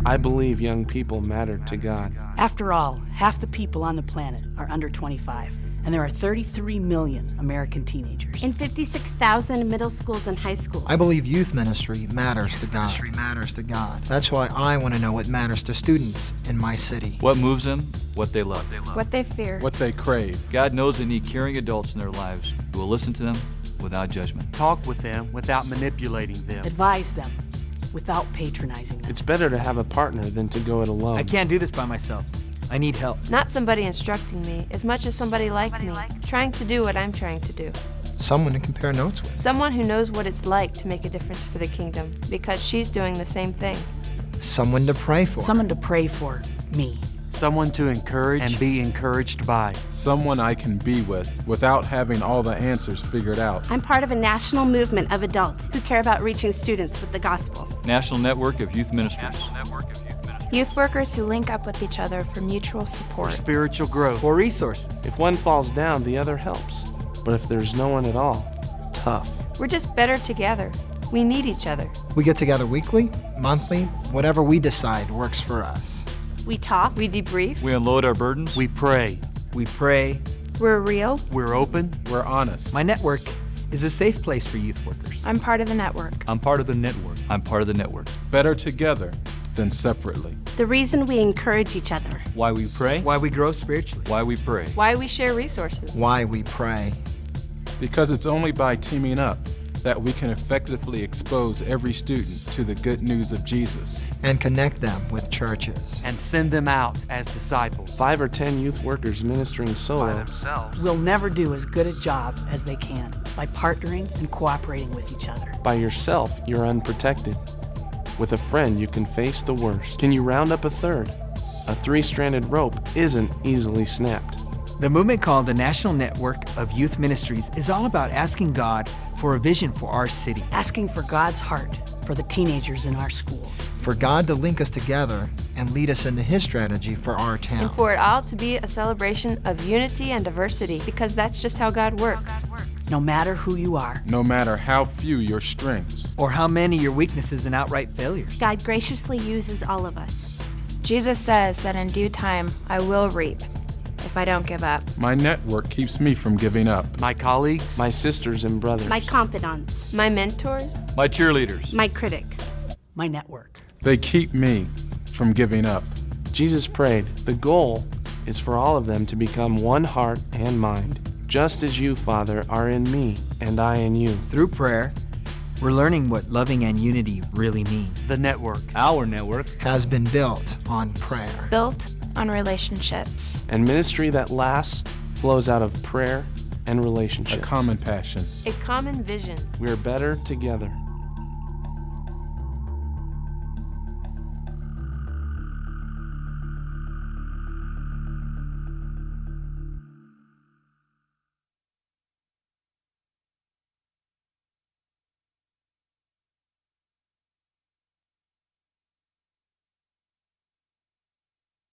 I believe young people matter to God. After all, half the people on the planet are under 25, and there are 33 million American teenagers. In 56,000 middle schools and high schools. I believe youth ministry matters to God. That's why I want to know what matters to students in my city. What moves them, what they love. What they fear. What they crave. God knows they need caring adults in their lives who will listen to them without judgment. Talk with them without manipulating them. Advise them without patronizing them. It's better to have a partner than to go it alone. I can't do this by myself. I need help. Not somebody instructing me as much as somebody like me, trying to do what I'm trying to do. Someone to compare notes with. Someone who knows what it's like to make a difference for the kingdom, because she's doing the same thing. Someone to pray for. Someone to pray for, me. Someone to encourage and be encouraged by. Someone I can be with without having all the answers figured out. I'm part of a national movement of adults who care about reaching students with the gospel. National Network of Youth Ministries. Youth workers who link up with each other for mutual support. For spiritual growth. For resources. If one falls down, the other helps. But if there's no one at all, tough. We're just better together. We need each other. We get together weekly, monthly, whatever we decide works for us. We talk. We debrief. We unload our burdens. We pray. We pray. We're real. We're open. We're honest. My network is a safe place for youth workers. I'm part of the network. I'm part of the network. I'm part of the network. Better together than separately. The reason we encourage each other. Why we pray. Why we grow spiritually. Why we pray. Why we share resources. Why we pray. Because it's only by teaming up that we can effectively expose every student to the good news of Jesus. And connect them with churches. And send them out as disciples. 5 or 10 youth workers ministering solo will never do as good a job as they can by partnering and cooperating with each other. By yourself, you're unprotected. With a friend, you can face the worst. Can you round up a third? A 3-stranded rope isn't easily snapped. The movement called the National Network of Youth Ministries is all about asking God for a vision for our city. Asking for God's heart for the teenagers in our schools. For God to link us together and lead us into His strategy for our town. And for it all to be a celebration of unity and diversity, because that's just how God works. No matter who you are. No matter how few your strengths. Or how many your weaknesses and outright failures. God graciously uses all of us. Jesus says that in due time I will reap if I don't give up. My network keeps me from giving up. My colleagues. My sisters and brothers. My confidants. My mentors. My cheerleaders. My critics. My network. They keep me from giving up. Jesus prayed, the goal is for all of them to become one heart and mind, just as you, Father, are in me and I in you. Through prayer, we're learning what loving and unity really mean. The network. Our network. Has been built on prayer. Built on relationships. And ministry that lasts flows out of prayer and relationships. A common passion. A common vision. We're better together.